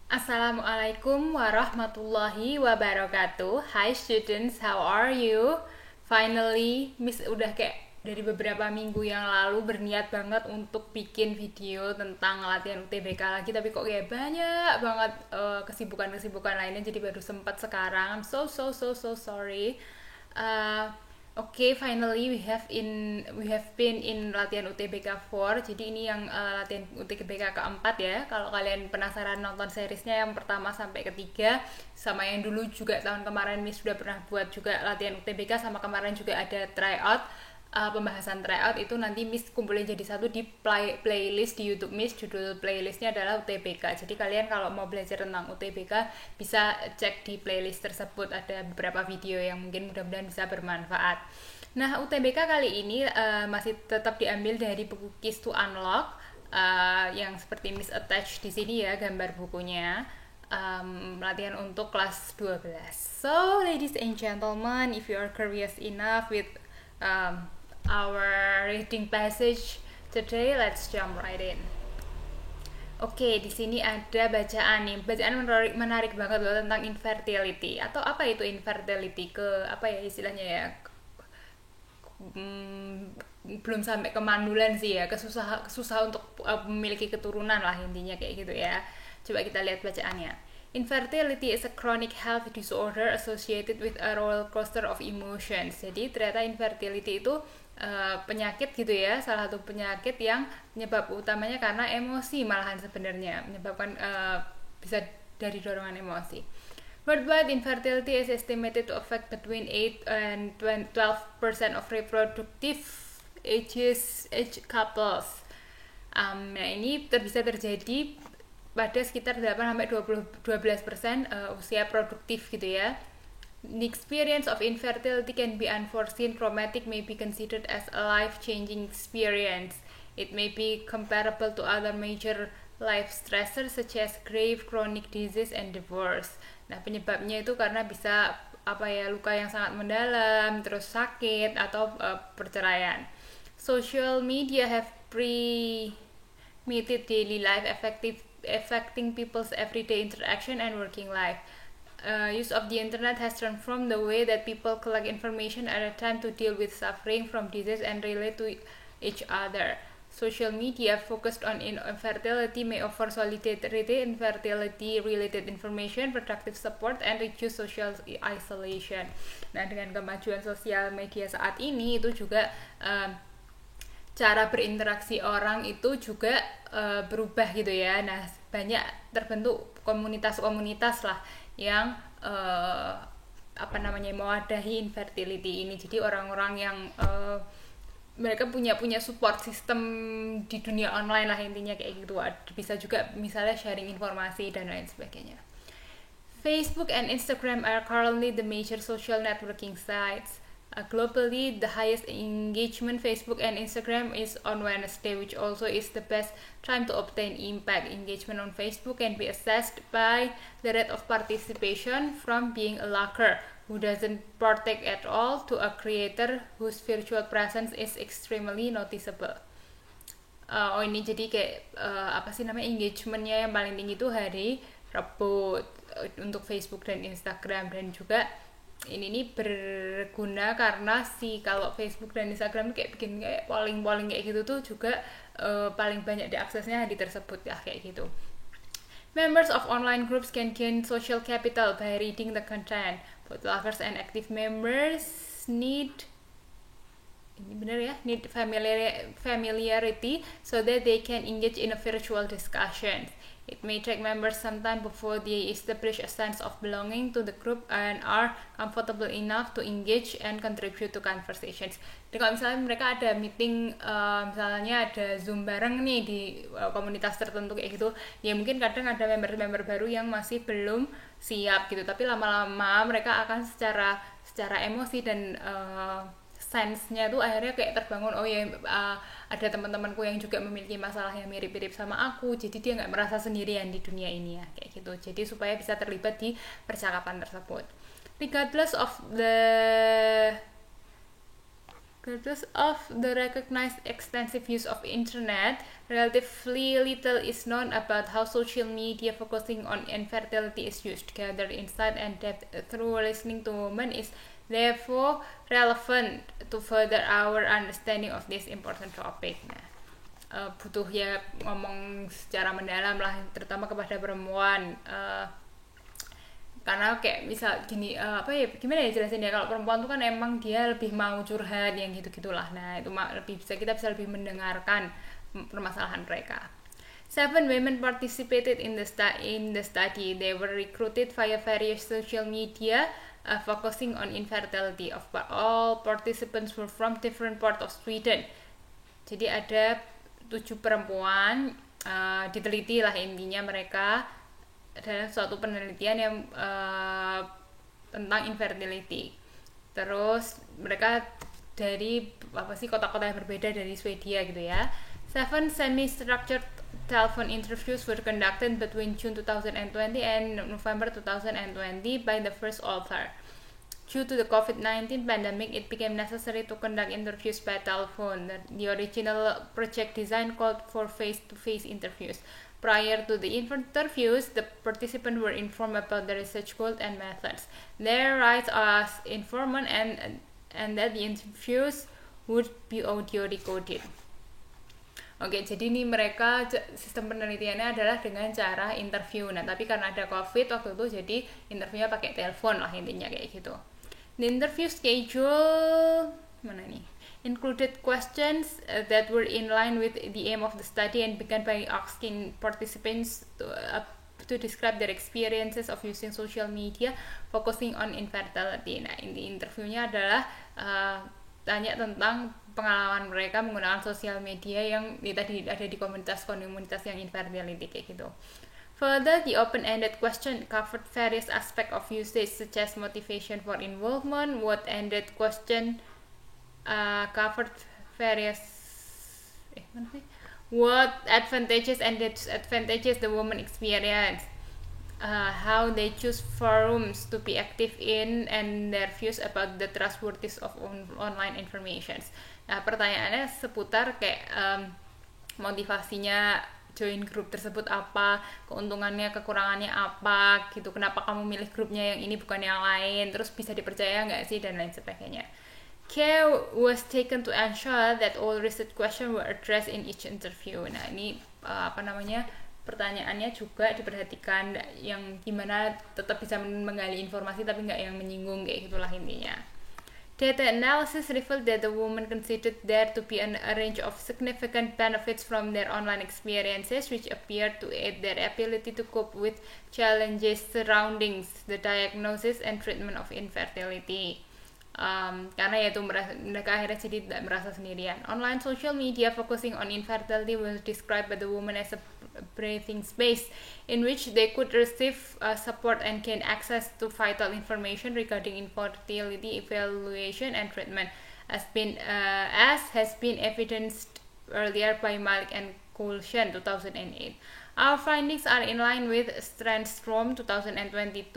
Assalamualaikum warahmatullahi wabarakatuh. Hi students, how are you? Finally, Miss udah kayak dari beberapa minggu yang lalu berniat banget untuk bikin video tentang latihan UTBK lagi, tapi kok kayak banyak banget kesibukan-kesibukan lainnya, jadi baru sempat sekarang. I'm so sorry. Oke, finally we have been in latihan UTBK 4. Jadi ini yang latihan UTBK keempat ya. Kalau kalian penasaran nonton seriesnya yang pertama sampai ketiga, sama yang dulu juga tahun kemarin Miss sudah pernah buat juga latihan UTBK, sama kemarin juga ada tryout. Pembahasan tryout itu nanti Miss kumpulin jadi satu di playlist di YouTube Miss. Judul playlistnya adalah UTBK. Jadi kalian kalau mau belajar tentang UTBK bisa cek di playlist tersebut. Ada beberapa video yang mungkin mudah-mudahan bisa bermanfaat. Nah, UTBK kali ini masih tetap diambil dari buku Keys to Unlock, yang seperti Miss attach di sini ya gambar bukunya. Latihan untuk kelas 12. So, ladies and gentlemen, if you are curious enough with our reading passage today, let's jump right in. Oke, di sini ada bacaan nih. Bacaan menarik banget loh tentang infertility. Atau apa itu infertility? Apa ya istilahnya ya? Belum sampai kemandulan sih ya. Susah untuk memiliki keturunan lah intinya kayak gitu ya. Coba kita lihat bacaannya. Infertility is a chronic health disorder associated with a roller coaster of emotions. Jadi ternyata infertility itu penyakit gitu ya, salah satu penyakit yang penyebab utamanya karena emosi malahan sebenarnya, menyebabkan bisa dari dorongan emosi. Worldwide, infertility is estimated to affect between 8 and 12% of reproductive age couples. Nah ini bisa terjadi pada sekitar 8-12% usia produktif gitu ya. The experience of infertility can be unforeseen, traumatic, may be considered as a life-changing experience. It may be comparable to other major life stressors such as grave chronic disease and divorce. Nah, penyebabnya itu karena bisa luka yang sangat mendalam, terus sakit atau perceraian. Social media have permeated daily life, affecting people's everyday interaction and working life. Use of the internet has transformed the way that people collect information at a time to deal with suffering from disease and relate to each other. Social media focused on infertility may offer solidarity, infertility-related information, productive support, and reduce social isolation. Nah, dengan kemajuan sosial media saat ini itu juga cara berinteraksi orang itu juga berubah gitu ya. Nah, banyak terbentuk komunitas-komunitas lah yang mewadahi infertility ini. Jadi orang-orang yang mereka punya support system di dunia online lah intinya kayak gitu. Bisa juga misalnya sharing informasi dan lain sebagainya. Facebook and Instagram are currently the major social networking sites. Globally, the highest engagement Facebook and Instagram is on Wednesday, which also is the best time to obtain impact. Engagement on Facebook can be assessed by the rate of participation from being a lurker who doesn't partake at all to a creator whose virtual presence is extremely noticeable. Ini jadi kayak engagementnya yang paling tinggi itu hari Rabu untuk Facebook dan Instagram, dan juga ini berguna karena kalau Facebook dan Instagram kayak bikin kayak polling kayak gitu tuh juga paling banyak diaksesnya di tersebut ya kayak gitu. Members of online groups can gain social capital by reading the content. Both lovers and active members need familiarity so that they can engage in a virtual discussion. It may take members some time before they establish a sense of belonging to the group and are comfortable enough to engage and contribute to conversations. Jadi kalau misalnya mereka ada meeting, misalnya ada Zoom bareng nih di komunitas tertentu kayak gitu, ya mungkin kadang ada member-member baru yang masih belum siap gitu, tapi lama-lama mereka akan secara emosi dan sense-nya tuh akhirnya kayak terbangun, ada teman-temanku yang juga memiliki masalah yang mirip-mirip sama aku, jadi dia nggak merasa sendirian di dunia ini ya kayak gitu. Jadi supaya bisa terlibat di percakapan tersebut. Regardless of the Because of the recognized extensive use of internet, relatively little is known about how social media focusing on infertility is used. Gather insight and depth through listening to women is therefore relevant to further our understanding of this important topic. Nah, butuh ya ngomong secara mendalam lah, terutama kepada perempuan. Karena kayak misal gini gimana ya jelasin ya, kalau perempuan tuh kan emang dia lebih mau curhat yang gitu-gitulah. Nah itu kita bisa lebih mendengarkan permasalahan mereka. 7 women participated in the study. They were recruited via various social media focusing on infertility. Of all participants were from different parts of Sweden. Jadi ada 7 perempuan diteliti lah intinya mereka dalam suatu penelitian yang tentang infertility. Terus mereka dari kota-kota yang berbeda dari Swedia gitu ya. 7 semi-structured telephone interviews were conducted between June 2020 and November 2020 by the first author. Due to the COVID-19 pandemic, it became necessary to conduct interviews by telephone. The original project design called for face-to-face interviews. Prior to the interviews, the participants were informed about the research goals and methods, their rights as informant, and that the interviews would be audio recorded. Oke, jadi ini mereka sistem penelitiannya adalah dengan cara interview. Nah, tapi karena ada COVID waktu itu, jadi interviewnya pakai telepon lah intinya kayak gitu. The interview schedule included questions that were in line with the aim of the study and began by asking participants to describe their experiences of using social media focusing on infertility. Nah, ini interviewnya adalah tanya tentang pengalaman mereka menggunakan sosial media yang tadi ada di komunitas yang infertility kayak gitu. Further, the open-ended question covered various aspects of usage such as motivation for involvement. What-ended question covered various what advantages and disadvantages the women experience, how they choose forums to be active in, and their views about the trustworthiness of online information. Nah, pertanyaannya seputar kayak motivasinya join grup tersebut apa, keuntungannya, kekurangannya apa gitu, kenapa kamu milih grupnya yang ini bukan yang lain, terus bisa dipercaya nggak sih, dan lain sebagainya. Care was taken to ensure that all research questions were addressed in each interview. Nah, ini pertanyaannya juga diperhatikan yang gimana tetap bisa menggali informasi tapi nggak yang menyinggung kayak gitulah intinya. Data analysis revealed that the women considered there to be a range of significant benefits from their online experiences, which appeared to aid their ability to cope with challenges surrounding the diagnosis and treatment of infertility. Karena yaitu mereka akhirnya jadi tidak merasa sendirian. Online social media focusing on infertility was described by the women as a breathing space in which they could receive support and gain access to vital information regarding infertility evaluation and treatment, as has been evidenced earlier by Malik and Kulshan 2008. Our findings are in line with Strandstrom 2020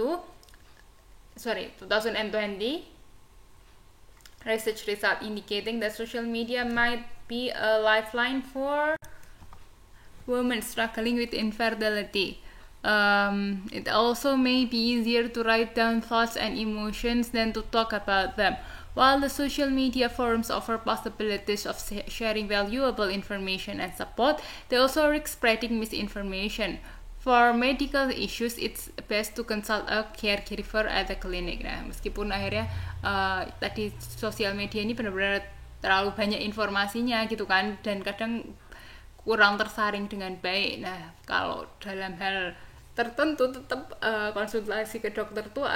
research result indicating that social media might be a lifeline for women struggling with infertility. It also may be easier to write down thoughts and emotions than to talk about them. While the social media forums offer possibilities of sharing valuable information and support, they also risk spreading misinformation. For medical issues, it's best to consult a caregiver at the clinic. Nah, meskipun akhirnya tadi sosial media ini benar-benar terlalu banyak informasinya gitu kan, dan kadang kurang tersaring dengan baik. Nah, kalau dalam hal tertentu tetap konsultasi ke dokter tuh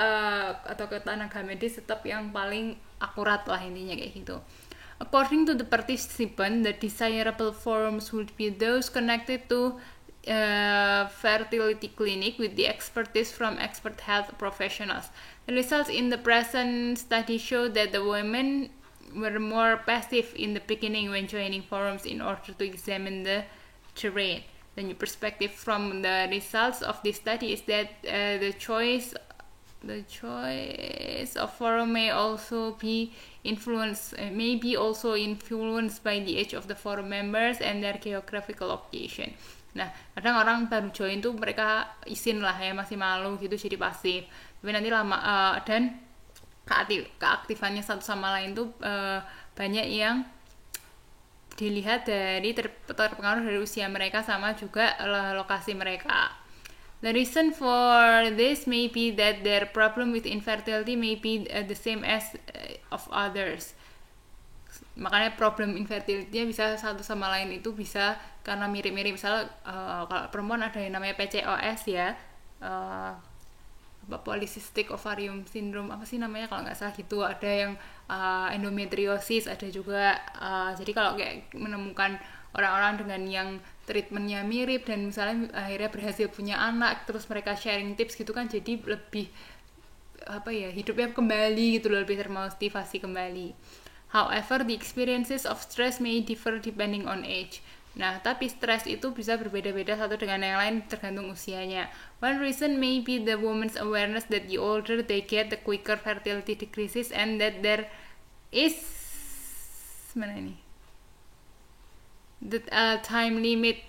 atau ke tenaga medis tetap yang paling akurat lah intinya kayak gitu. According to the participant, the desirable forums would be those connected to fertility clinic with the expertise from expert health professionals. The results in the present study show that the women were more passive in the beginning when joining forums in order to examine the terrain. The new perspective from the results of this study is that the choice The choice of forum may also be influenced by the age of the forum members and their geographical location. Nah, kadang orang baru join tuh mereka isin lah ya, masih malu gitu, jadi pasif. Tapi nanti lama dan keaktifannya satu sama lain tuh banyak yang dilihat dari terpengaruh dari usia mereka sama juga lokasi mereka. The reason for this may be that their problem with infertility may be the same as of others. Makanya problem infertility-nya bisa satu sama lain itu bisa karena mirip-mirip. Misalnya kalau perempuan ada yang namanya PCOS ya, polycystic ovarium syndrome, apa sih namanya kalau nggak salah gitu. Ada yang endometriosis, ada juga. Jadi kalau kayak menemukan orang-orang dengan yang treatmentnya mirip dan misalnya akhirnya berhasil punya anak, terus mereka sharing tips gitu kan, jadi lebih hidupnya kembali gitu, lebih termotivasi kembali. However, the experiences of stress may differ depending on age. Nah, tapi stres itu bisa berbeda-beda satu dengan yang lain tergantung usianya. One reason may be the woman's awareness that the older they get, the quicker fertility decreases and that there is the time limit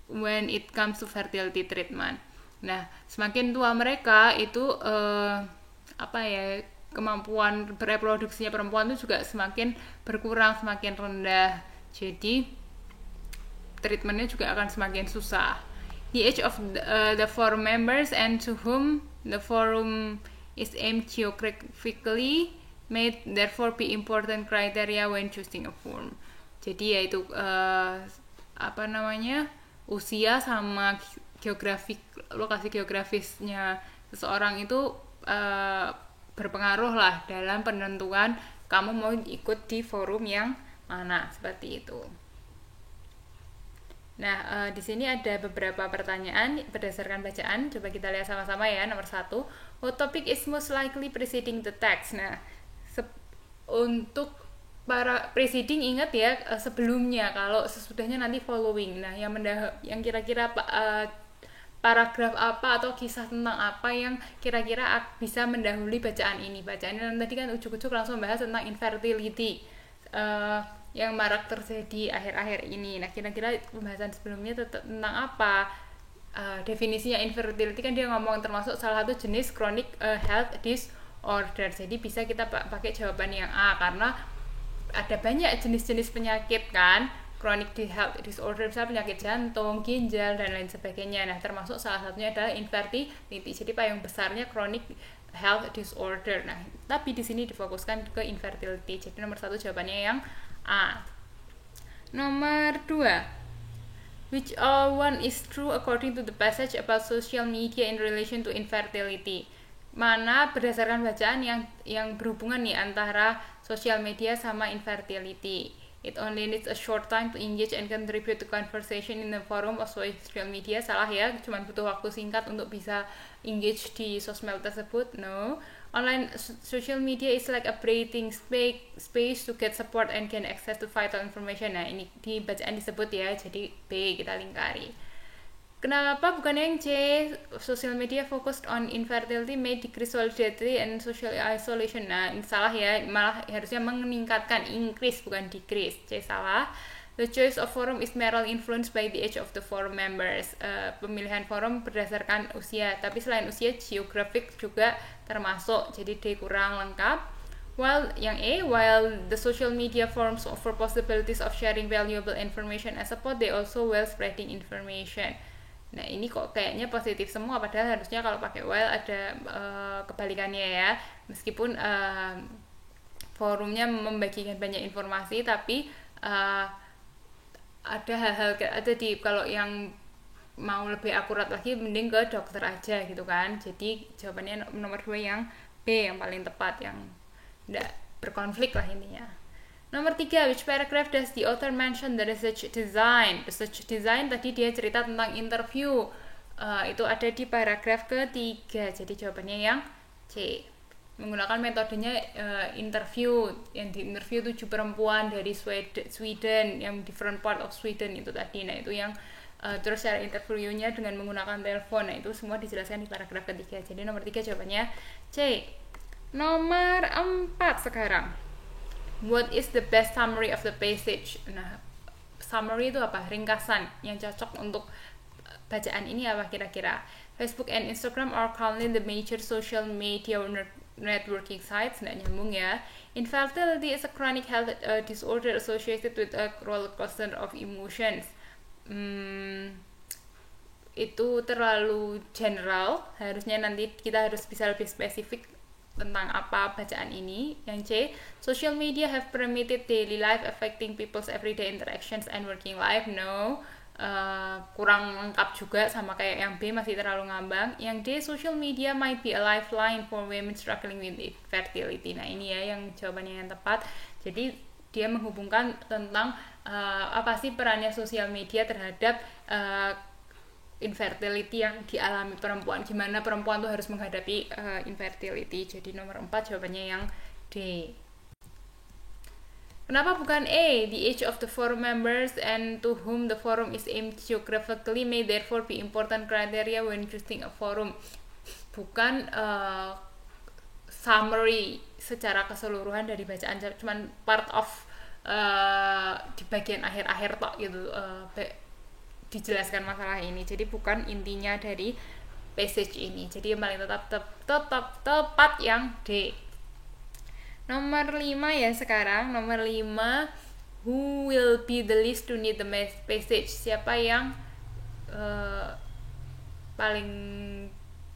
when it comes to fertility treatment. Nah, semakin tua mereka itu kemampuan bereproduksinya perempuan itu juga semakin berkurang, semakin rendah. Jadi treatmentnya juga akan semakin susah. The age of the forum members and to whom the forum is aimed geographically may therefore be important criteria when choosing a forum. Jadi yaitu usia sama lokasi geografisnya seseorang itu berpengaruh lah dalam penentuan kamu mau ikut di forum yang mana, seperti itu. Nah, di sini ada beberapa pertanyaan berdasarkan bacaan. Coba kita lihat sama-sama ya. Nomor 1, what topic is most likely preceding the text? Nah, untuk para preceding ingat ya, sebelumnya. Kalau sesudahnya nanti following. Nah, yang kira-kira paragraf apa atau kisah tentang apa yang kira-kira bisa mendahului bacaan ini. Bacaan ini tadi kan ujuk-ujuk langsung bahas tentang infertility yang marak terjadi akhir-akhir ini. Nah, kira-kira pembahasan sebelumnya tentang apa? Definisinya infertility kan dia ngomong termasuk salah satu jenis chronic health disorder. Jadi bisa kita pakai jawaban yang A karena ada banyak jenis-jenis penyakit kan, chronic health disorder, misalnya penyakit jantung, ginjal dan lain sebagainya. Nah, termasuk salah satunya adalah infertility. Jadi payung besarnya chronic health disorder. Nah, tapi di sini difokuskan ke infertility. Jadi nomor 1 jawabannya yang A. Nomor 2, which one is true according to the passage about social media in relation to infertility? Mana berdasarkan bacaan yang berhubungan nih antara sosial media sama infertility. It only needs a short time to engage and contribute to conversation in the forum of social media. Salah ya, cuma butuh waktu singkat untuk bisa engage di sosmed tersebut. No. Online social media is like a breathing space to get support and gain access to vital information. Nah, ini di bacaan disebut ya, jadi B kita lingkari. Kenapa bukan yang C? Social media focused on infertility may decrease solidarity and social isolation. Nah, ini salah ya, malah harusnya meningkatkan, increase bukan decrease. C salah. The choice of forum is merely influenced by the age of the forum members. Pemilihan forum berdasarkan usia, tapi selain usia, geographic juga termasuk. Jadi D kurang lengkap. While the social media forums offer possibilities of sharing valuable information and support, they also well spreading information. Nah, ini kok kayaknya positif semua, padahal harusnya kalau pakai while ada kebalikannya ya. Meskipun forumnya membagikan banyak informasi, tapi ada hal-hal kalau yang mau lebih akurat lagi mending ke dokter aja gitu kan. Jadi jawabannya nomor 2 yang B yang paling tepat, yang tidak berkonflik lah intinya. Nomor 3, which paragraph does the author mention the research design? Research design tadi dia cerita tentang interview, itu ada di paragraf ketiga. Jadi jawabannya yang C. Menggunakan metodenya interview, yang di interview 7 perempuan dari Sweden, yang different part of Sweden itu tadi. Nah, itu yang terus cara interviewnya dengan menggunakan telepon. Nah itu semua dijelaskan di paragraf ketiga. Jadi nomor 3 jawabannya C. Nomor 4 sekarang, what is the best summary of the passage? Nah, summary itu apa? Ringkasan yang cocok untuk bacaan ini apa kira-kira? Facebook and Instagram are currently the major social media networking sites. Nggak nyambung ya. Infertility is a chronic health disorder associated with a roller coaster of emotions. Itu terlalu general. Harusnya nanti kita harus bisa lebih spesifik tentang apa bacaan ini. Yang C, social media have permeated daily life affecting people's everyday interactions and working life. No, kurang lengkap juga, sama kayak yang B, masih terlalu ngambang. Yang D, social media might be a lifeline for women struggling with infertility. Nah ini ya yang jawabannya yang tepat. Jadi dia menghubungkan tentang apa sih perannya sosial media terhadap infertility yang dialami perempuan, gimana perempuan tuh harus menghadapi infertility. Jadi nomor 4 jawabannya yang D. Kenapa bukan A? The age of the forum members and to whom the forum is aimed geographically may therefore be important criteria when choosing a forum. Bukan summary secara keseluruhan dari bacaan, cuman part of di bagian akhir-akhir tok gitu, dijelaskan masalah ini. Jadi bukan intinya dari passage ini. Jadi yang paling tepat yang D. Nomor 5 ya sekarang. Nomor 5, who will be the least to need the passage? Siapa yang paling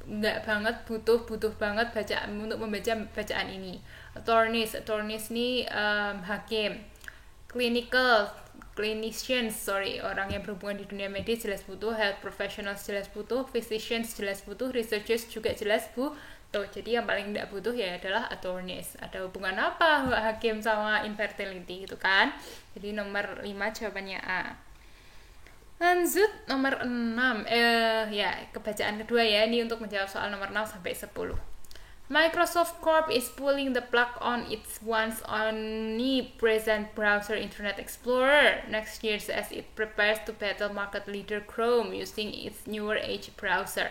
nggak banget butuh banget bacaan untuk membaca bacaan ini? Attorneys ini hakim. Clinicians, orang yang berhubungan di dunia medis jelas butuh, health professionals jelas butuh, physicians jelas butuh, researchers juga jelas butuh. Jadi yang paling tidak butuh ya adalah attorneys. Ada hubungan apa hakim sama infertility gitu kan? Jadi nomor 5 jawabannya A. Lanjut nomor 6, ya kebacaan kedua ya, ini untuk menjawab soal nomor 6 sampai 10. Microsoft Corp is pulling the plug on its once omnipresent browser Internet Explorer next year as it prepares to battle market leader Chrome using its newer Edge browser.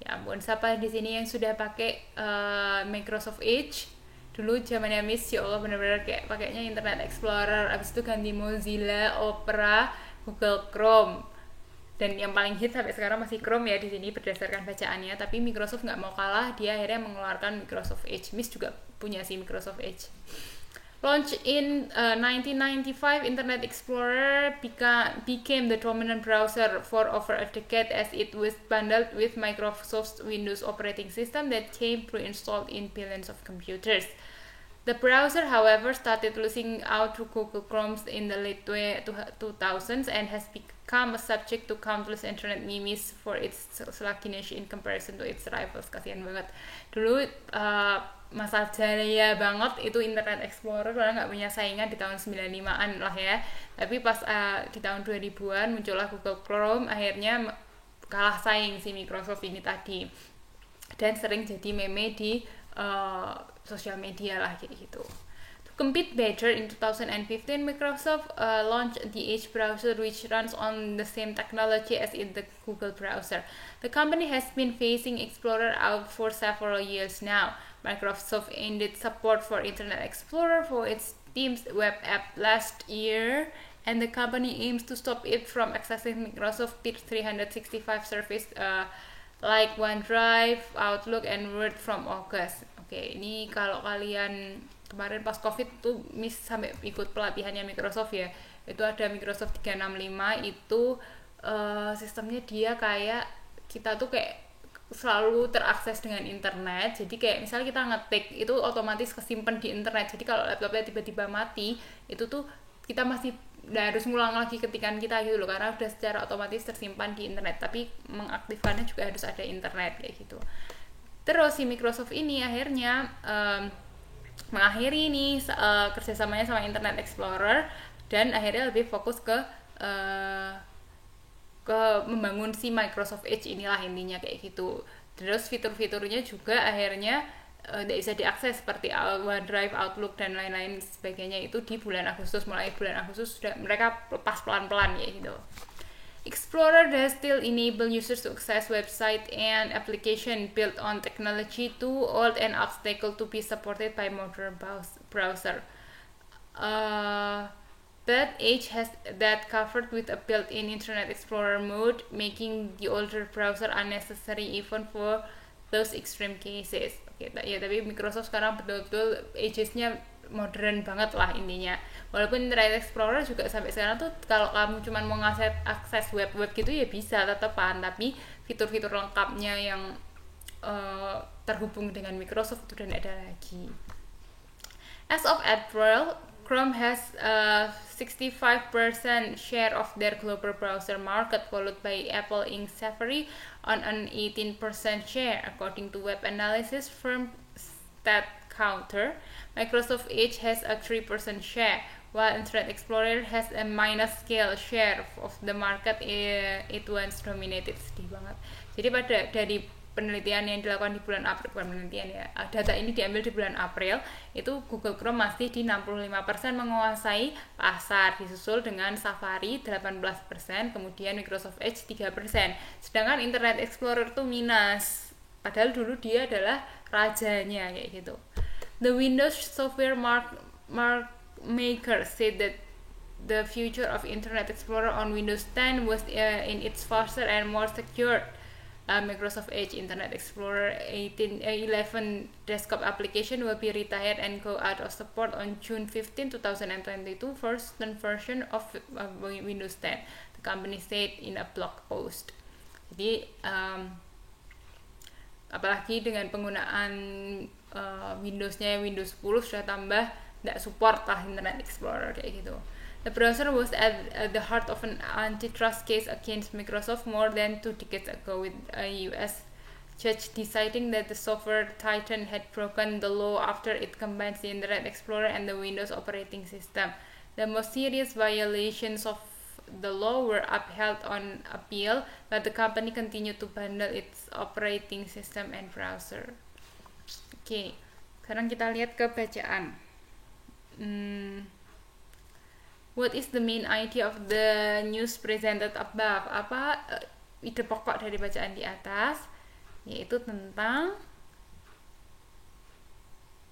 Ya ampun, siapa di sini yang sudah pakai Microsoft Edge? Dulu zamannya Miss, ya Allah, benar-benar kayak pakainya Internet Explorer, abis itu ganti Mozilla, Opera, Google Chrome. Dan yang paling hit sampai sekarang masih Chrome ya di sini berdasarkan bacaannya. Tapi Microsoft nggak mau kalah, dia akhirnya mengeluarkan Microsoft Edge. Miss juga punya sih Microsoft Edge. Launched in 1995, Internet Explorer became the dominant browser for over a decade as it was bundled with Microsoft's Windows operating system that came pre-installed in billions of computers. The browser, however, started losing out to Google Chrome in the late 2000s and has become a subject to countless internet memes for its sluggishness in comparison to its rivals. Kasian banget. Dulu masa jaya banget itu Internet Explorer karena nggak punya saingan di tahun 95-an lah ya. Tapi pas di tahun 2000-an muncullah Google Chrome, akhirnya kalah saing si Microsoft ini tadi. Dan sering jadi meme di sosial media lah kayak gitu. To compete better, in 2015 Microsoft launched the Edge browser, which runs on the same technology as in the Google browser. The company has been phasing Explorer out for several years now. Microsoft ended support for Internet Explorer for its Teams web app last year, and the company aims to stop it from accessing Microsoft 365 service like OneDrive, Outlook, and Word from August. Oke, ini kalau kalian kemarin pas COVID tuh Miss sampai ikut pelatihannya Microsoft ya. Itu ada Microsoft 365, itu sistemnya dia kayak kita tuh kayak selalu terakses dengan internet. Jadi kayak misalnya kita ngetik, itu otomatis kesimpan di internet. Jadi kalau laptopnya tiba-tiba mati, itu tuh kita masih harus ngulang lagi ketikan kita gitu loh, karena udah secara otomatis tersimpan di internet. Tapi mengaktifkannya juga harus ada internet kayak gitu. Terus si Microsoft ini akhirnya mengakhiri nih kerjasamanya sama Internet Explorer dan akhirnya lebih fokus ke membangun si Microsoft Edge inilah intinya kayak gitu. Terus fitur-fiturnya juga akhirnya tidak bisa diakses seperti OneDrive, Outlook, dan lain-lain sebagainya itu di bulan Agustus. Mulai bulan Agustus sudah mereka lepas pelan-pelan ya gitu. Explorer does still enable users to access websites and applications built on technology too old and obstacle to be supported by modern browser. But Edge has that covered with a built-in Internet Explorer mode, making the older browser unnecessary even for those extreme cases. Oke, ya tapi Microsoft sekarang betul-betul Edge-nya modern banget lah intinya. Walaupun Internet Explorer juga sampai sekarang tuh kalau kamu cuma mau akses web-web gitu ya bisa tetepan, tapi fitur-fitur lengkapnya yang terhubung dengan Microsoft itu udah ada lagi. As of April, Chrome has a 65% share of their global browser market, followed by Apple Inc. Safari on an 18% share, according to web analysis firm StatCounter. Microsoft Edge has a 3% share, while Internet Explorer has a minuscule share of the market it once dominated. Sedih banget. Jadi dari penelitian yang dilakukan di bulan April, bukan penelitian ya, data ini diambil di bulan April, itu Google Chrome masih di 65% menguasai pasar, disusul dengan Safari 18%, kemudian Microsoft Edge 3%, sedangkan Internet Explorer tuh minus, padahal dulu dia adalah rajanya kayak gitu. The Windows software maker said that the future of Internet Explorer on Windows 10 was in its faster and more secure. Microsoft Edge Internet Explorer 11 desktop application will be retired and go out of support on June 15, 2022 first version of Windows 10, the company said in a blog post. Jadi apalagi dengan penggunaan Windows-nya Windows 10 sudah tambah tidak support lah Internet Explorer kayak gitu. The browser was at the heart of an antitrust case against Microsoft more than 2 decades ago, with a US judge deciding that the software titan had broken the law after it combines the Internet Explorer and the Windows operating system. The most serious violations of the law were upheld on appeal, but the company continued to bundle its operating system and browser. Oke, sekarang kita lihat ke bacaan. What is the main idea of the news presented above? Apa ide pokok dari bacaan di atas? Yaitu tentang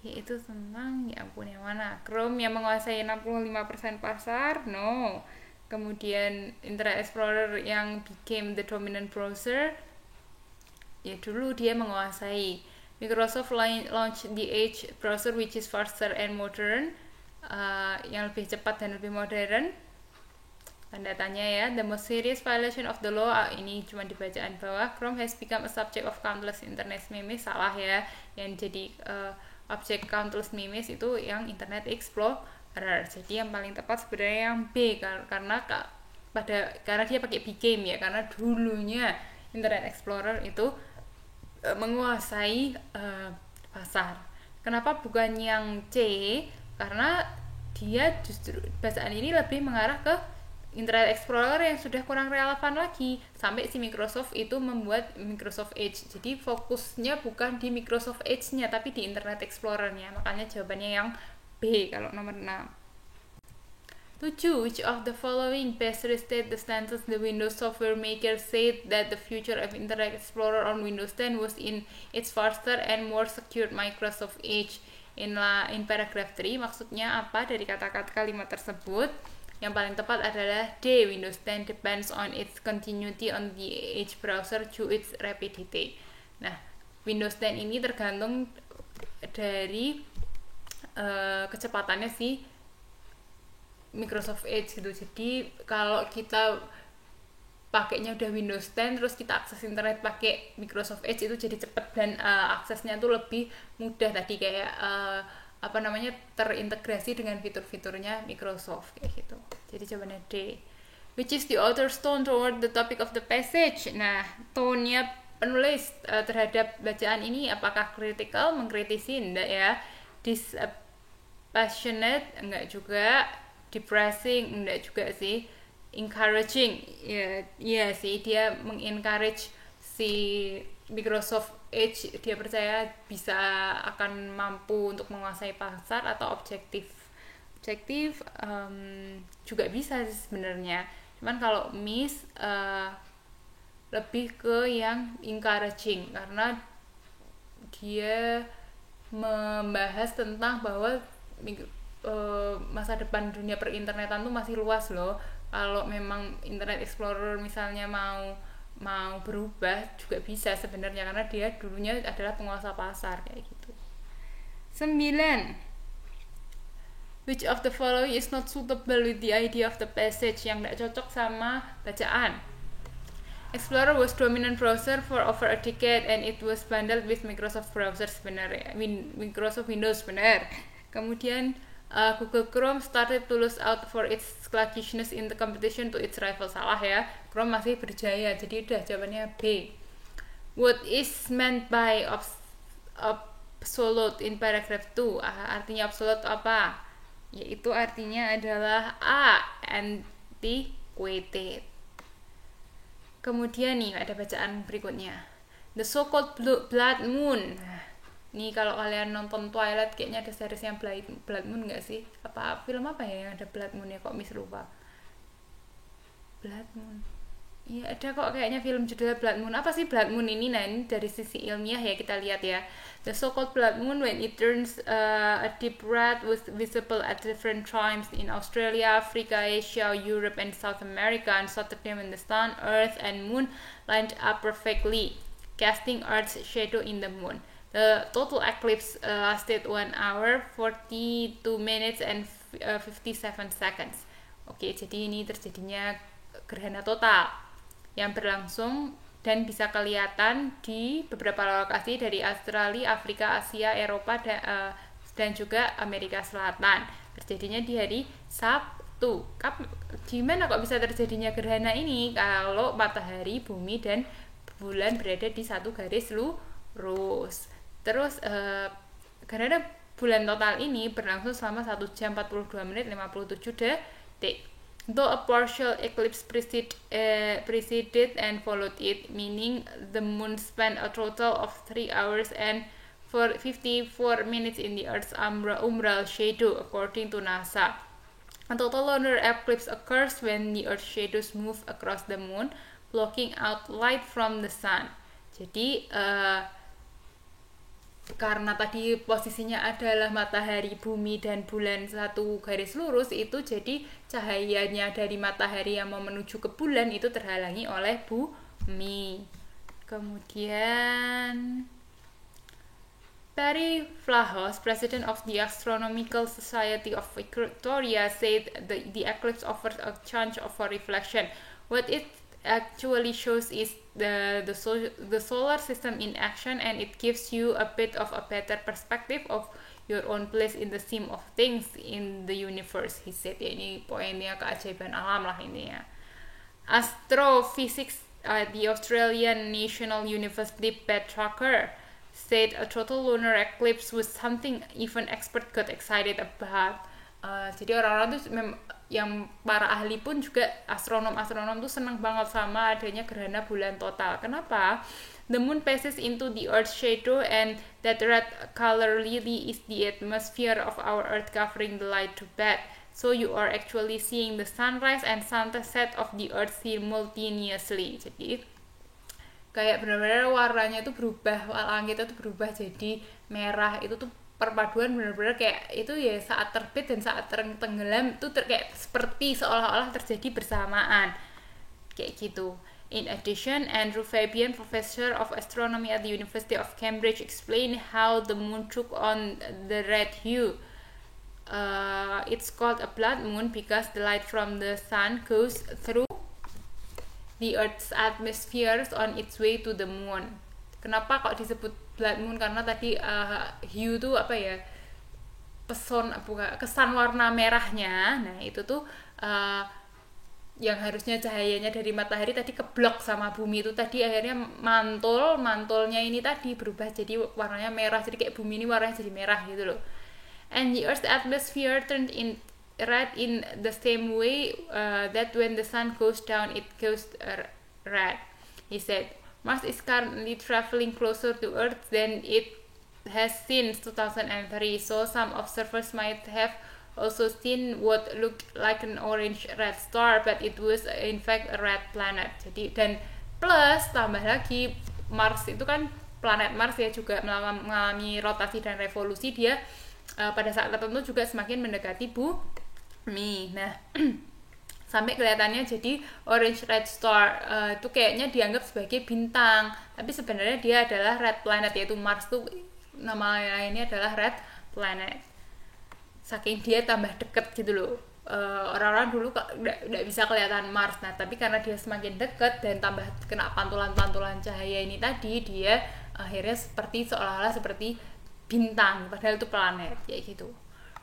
ya ampun yang mana? Chrome yang menguasai 65% pasar? No. Kemudian Internet Explorer yang became the dominant browser? Ya dulu dia menguasai. Microsoft launched the Edge browser which is faster and modern. Yang lebih cepat dan lebih modern. Tanda tanya ya. The most serious violation of the law, ini cuma di bacaan bawah. Chrome has become a subject of countless internet memes. Salah ya, yang jadi objek countless memes itu yang Internet Explorer. Jadi yang paling tepat sebenarnya yang B, karena dia pakai became ya, karena dulunya Internet Explorer itu menguasai pasar. Kenapa bukan yang C? Karena dia justru bacaan ini lebih mengarah ke Internet Explorer yang sudah kurang relevan lagi, sampai si Microsoft itu membuat Microsoft Edge. Jadi fokusnya bukan di Microsoft Edge-nya tapi di Internet Explorer-nya. Makanya jawabannya yang B kalau nomor 6. 7. Which of the following best restate the stances the Windows software maker said that the future of Internet Explorer on Windows 10 was in its faster and more secure Microsoft Edge? In paragraph 3, maksudnya apa dari kata-kata kalimat tersebut? Yang paling tepat adalah D. Windows 10 depends on its continuity on the Edge browser to its rapidity. Nah, Windows 10 ini tergantung dari kecepatannya si Microsoft Edge gitu. Jadi kalau kita pakainya udah Windows 10 terus kita akses internet pakai Microsoft Edge itu jadi cepet dan aksesnya tuh lebih mudah, tadi kayak terintegrasi dengan fitur-fiturnya Microsoft kayak gitu. Jadi jawabannya D. Which is the author's tone toward the topic of the passage? Nah, tone-nya penulis terhadap bacaan ini apakah critical, mengkritisi? Enggak ya. Dispassionate? Enggak juga. Depressing? Enggak juga sih. Encouraging, ya sih, dia mengencourage si Microsoft Edge, dia percaya bisa akan mampu untuk menguasai pasar. Atau objektif juga bisa sebenarnya. Cuman kalau miss lebih ke yang encouraging karena dia membahas tentang bahwa masa depan dunia perinternetan tuh masih luas loh. Kalau memang Internet Explorer misalnya mau berubah juga bisa sebenarnya karena dia dulunya adalah penguasa pasar kayak gitu. 9. Which of the following is not suitable with the idea of the passage, yang tidak cocok sama bacaan. Explorer was dominant browser for over a decade and it was bundled with Microsoft browsers, benar ya, Microsoft Windows, benar. Kemudian Google Chrome started to lose out for its sluggishness in the competition to its rival, salah ya, Chrome masih berjaya, jadi udah jawabannya B. What is meant by absolute in paragraph 2? Artinya absolute apa? Yaitu artinya adalah A, antiquated. Kemudian nih ada bacaan berikutnya, the so-called blood moon. Nih kalau kalian nonton Twilight kayaknya ada series yang Blood Moon nggak sih? Apa film apa ya yang ada Blood Moon ya, kok miss lupa. Blood Moon, iya ada kok kayaknya film judulnya Blood Moon. Apa sih Blood Moon ini? Nah ini dari sisi ilmiah ya kita lihat ya. The so-called blood moon when it turns a deep red was visible at different times in Australia, Africa, Asia, Europe, and South America, and Saturday when the sun, earth, and moon lined up perfectly, casting Earth's shadow in the moon. The total eclipse lasted 1 hour, 42 minutes, and 57 seconds. Oke, jadi ini terjadinya gerhana total yang berlangsung dan bisa kelihatan di beberapa lokasi dari Australia, Afrika, Asia, Eropa, dan juga Amerika Selatan. Terjadinya di hari Sabtu. Gimana kok bisa terjadinya gerhana ini? Kalau matahari, bumi, dan bulan berada di satu garis lurus. Terus gerhana bulan total ini berlangsung selama 1 jam 42 menit 57 detik. Though a partial eclipse preceded and followed it, meaning the moon spent a total of 3 hours and 54 minutes in the Earth's umbral shadow, according to NASA. A total lunar eclipse occurs when the Earth's shadows move across the moon, blocking out light from the sun. Jadi karena tadi posisinya adalah matahari, bumi, dan bulan satu garis lurus, itu jadi cahayanya dari matahari yang mau menuju ke bulan itu terhalangi oleh bumi. Kemudian Perry Flahos, president of the Astronomical Society of Victoria, said the eclipse offers a chance for reflection. What it actually shows is the solar system in action, and it gives you a bit of a better perspective of your own place in the scheme of things in the universe, he said. Ya, ini poinnya keajaiban alam lah intinya. Astrophysics at the Australian National University Pat Trucker said a total lunar eclipse was something even expert got excited about. Jadi orang-orang tuh yang para ahli pun juga astronom tuh senang banget sama adanya gerhana bulan total. Kenapa? The moon passes into the Earth's shadow, and that red color really is the atmosphere of our Earth covering the light to bed. So you are actually seeing the sunrise and sunset of the Earth simultaneously. Jadi kayak benar-benar warnanya tuh berubah, langit itu berubah jadi merah. Itu tuh perpaduan benar-benar kayak itu ya, saat terbit dan saat tenggelam itu kayak seperti seolah-olah terjadi bersamaan kayak gitu. In addition, Andrew Fabian, professor of astronomy at the University of Cambridge, explained how the moon took on the red hue. It's called a blood moon because the light from the sun goes through the Earth's atmosphere on its way to the moon. Kenapa kok disebut blood moon? Karena tadi hue tuh apa ya, kesan warna merahnya. Nah itu tuh yang harusnya cahayanya dari matahari tadi keblok sama bumi itu tadi akhirnya mantulnya ini tadi berubah jadi warnanya merah. Jadi kayak bumi ini warnanya jadi merah gitu loh. And the Earth's atmosphere turned in red in the same way that when the sun goes down it goes red, he said. Mars is currently traveling closer to Earth than it has since 2003, so some observers might have also seen what looked like an orange red star, but it was in fact a red planet. Jadi dan plus tambah lagi Mars itu kan planet Mars ya juga mengalami rotasi dan revolusi, dia pada saat tertentu juga semakin mendekati bumi. Nah sampai kelihatannya jadi orange red star, itu kayaknya dianggap sebagai bintang, tapi sebenarnya dia adalah red planet, yaitu Mars tuh nama lainnya adalah red planet. Saking dia tambah deket gitu loh, orang-orang dulu nggak bisa kelihatan Mars. Nah tapi karena dia semakin deket dan tambah kena pantulan-pantulan cahaya ini tadi, dia akhirnya seolah-olah seperti bintang, padahal itu planet kayak gitu.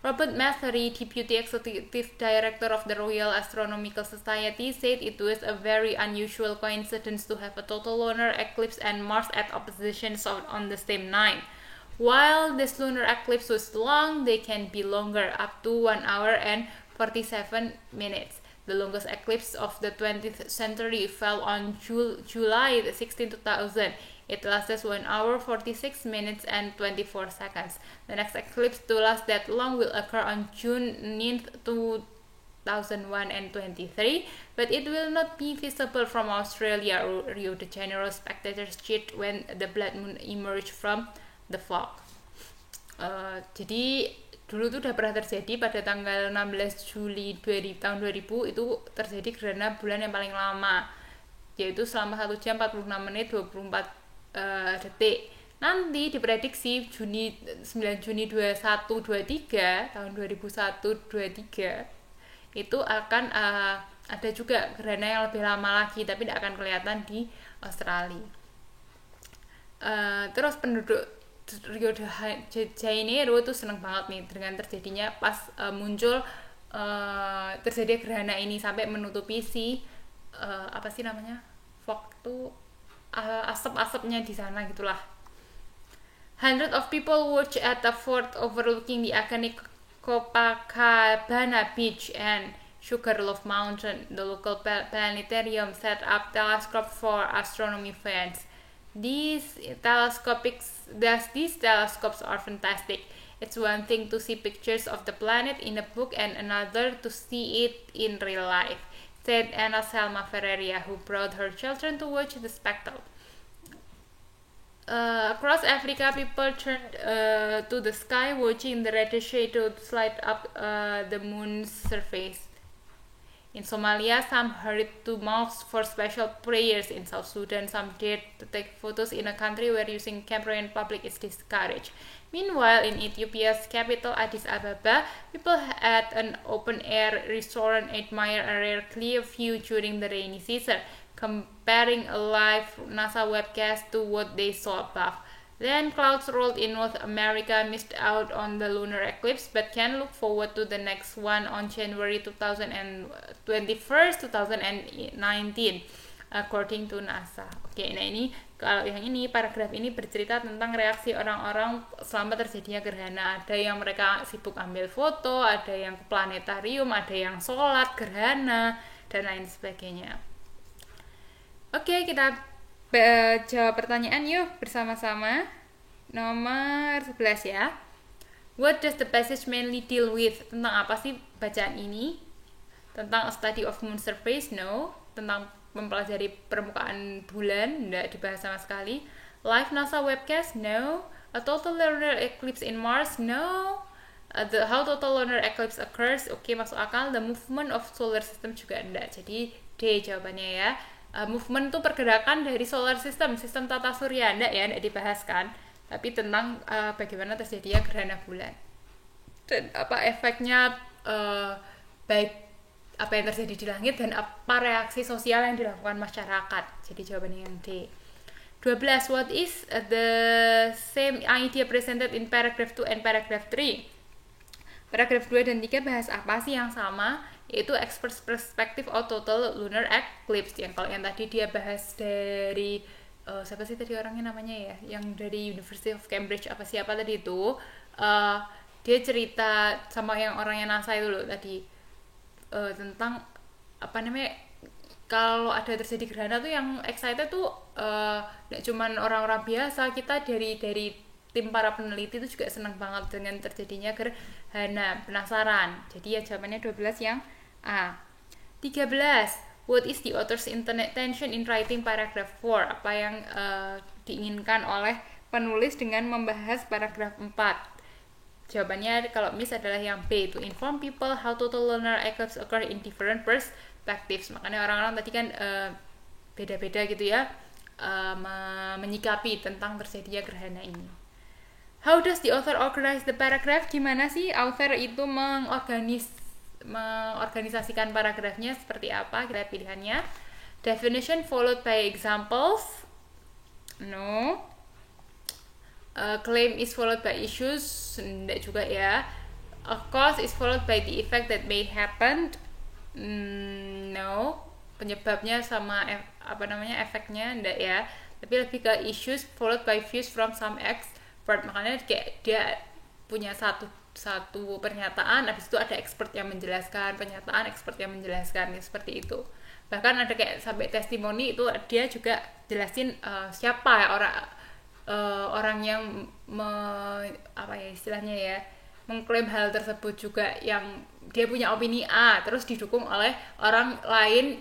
Robert Mathery, Deputy Executive Director of the Royal Astronomical Society, said it was a very unusual coincidence to have a total lunar eclipse and Mars at oppositions on the same night. While this lunar eclipse was long, they can be longer, up to 1 hour and 47 minutes. The longest eclipse of the 20th century fell on July 16, 2000. It lasted 1 hour, 46 minutes, and 24 seconds. The next eclipse to last that long will occur on June 9th, 2001 and 23, but it will not be visible from Australia or Rio de Janeiro. Spectators cheered when the blood moon emerged from the fog. Jadi dulu tuh udah pernah terjadi pada tanggal 16 Juli tahun 2000, itu terjadi gerhana bulan yang paling lama, yaitu selama 1 jam 46 menit 24 detik. Nanti diprediksi 9 Juni 2123 tahun 2001-23 itu akan ada juga gerhana yang lebih lama lagi, tapi tidak akan kelihatan di Australia. Terus penduduk Rio de Janeiro tuh seneng banget nih dengan terjadinya pas muncul terjadi gerhana ini sampai menutupi apa sih namanya, fog tuh asap-asapnya di sana gitulah. Hundreds of people watch at the fort overlooking the iconic Copacabana Beach and Sugarloaf Mountain. The local planetarium set up telescopes for astronomy fans. These telescopes are fantastic. It's one thing to see pictures of the planet in a book and another to see it in real life, said Anna Selma Ferreira, who brought her children to watch the spectacle. Across Africa, people turned to the sky, watching the reddish shadow slide up the moon's surface. In Somalia, some hurried to mosques for special prayers. In South Sudan, some dared to take photos in a country where using camera in public is discouraged. Meanwhile, in Ethiopia's capital, Addis Ababa, people at an open-air restaurant admire a rare clear view during the rainy season, comparing a live NASA webcast to what they saw above. Then clouds rolled in North America, missed out on the lunar eclipse, but can look forward to the next one on January 2019, according to NASA. Oke, nah ini kalau yang ini paragraf ini bercerita tentang reaksi orang-orang selama terjadinya gerhana. Ada yang mereka sibuk ambil foto, ada yang ke planetarium, ada yang sholat gerhana dan lain sebagainya. Oke, kita jawab pertanyaan yuk bersama-sama. Nomor 11 ya. What does the passage mainly deal with? Tentang apa sih bacaan ini? Tentang a study of moon surface? No. Tentang mempelajari permukaan bulan? Tidak dibahas sama sekali. Live NASA webcast? No. A total lunar eclipse in Mars? No. How total lunar eclipse occurs? Oke, masuk akal. The movement of solar system juga enggak. Jadi D jawabannya ya. Movement itu pergerakan dari solar system, sistem tata surya, enggak dibahas kan, tapi tentang bagaimana terjadinya gerhana bulan dan apa efeknya, baik apa yang terjadi di langit dan apa reaksi sosial yang dilakukan masyarakat. Jadi jawabannya yang D. 12. What is the same idea presented in paragraph 2 and paragraph 3? Paragraf 2 dan 3 bahas apa sih yang sama, yaitu experts perspective of total lunar eclipse. Yang kalau yang tadi dia bahas dari siapa sih tadi orangnya namanya ya, yang dari University of Cambridge siapa tadi itu, dia cerita sama yang orangnya NASA itu loh tadi, tentang apa namanya, kalau ada terjadi gerhana tuh yang excited tuh gak cuman orang-orang biasa, kita dari tim para peneliti itu juga senang banget dengan terjadinya gerhana. Penasaran? Jadi ya jawabannya 12 yang A. 13. What is the author's intention in writing paragraph 4? Apa yang diinginkan oleh penulis dengan membahas paragraf 4? Jawabannya kalau Miss adalah yang B, to inform people how total lunar eclipse occur in different perspectives. Makanya orang-orang tadi kan beda-beda gitu ya menyikapi tentang terjadinya gerhana ini. How does the author organize the paragraph? Gimana sih author itu mengorganisasikan paragrafnya seperti apa? Kita pilihannya. Definition followed by examples. No. Claim is followed by issues. Enggak juga ya. A cause is followed by the effect that may happen. No. Penyebabnya sama efeknya enggak ya. Tapi lebih ke issues followed by views from some expert. Makanya kayak dia punya satu pernyataan, habis itu ada expert yang menjelaskan, pernyataan expert yang menjelaskan, ya, seperti itu. Bahkan ada kayak sampai testimoni itu dia juga jelasin siapa orang yang istilahnya ya mengklaim hal tersebut juga, yang dia punya opini A terus didukung oleh orang lain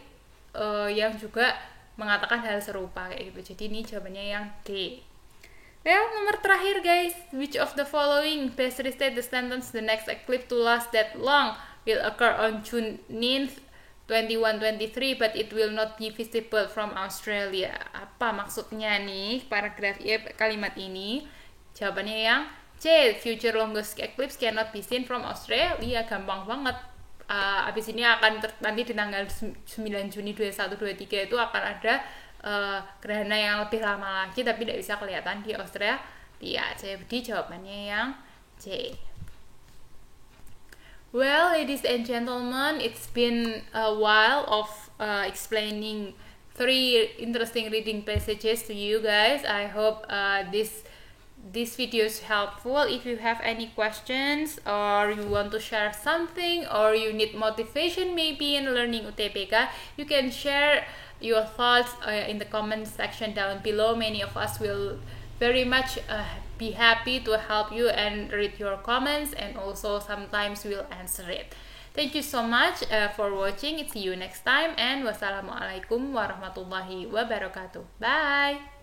yang juga mengatakan hal serupa kayak gitu. Jadi ini jawabannya yang D. Well, nomor terakhir guys, which of the following best restate the sentence the next eclipse to last that long will occur on June 9th 2123 but it will not be visible from Australia. Apa maksudnya nih paragraf kalimat ini? Jawabannya yang C, future longest eclipse cannot be seen from Australia. Gampang banget. Abis ini akan nanti di tanggal 9 Juni 2123 itu akan ada gerhana yang lebih lama lagi tapi tidak bisa kelihatan di Australia. Jadi jawabannya yang C. Well, ladies and gentlemen, it's been a while of explaining 3 interesting reading passages to you guys. I hope this video is helpful. If you have any questions or you want to share something or you need motivation maybe in learning UTBK, you can share your thoughts in the comment section down below. Many of us will very much be happy to help you and read your comments, and also sometimes we'll answer it. Thank you so much for watching. See you next time, and wassalamualaikum warahmatullahi wabarakatuh. Bye.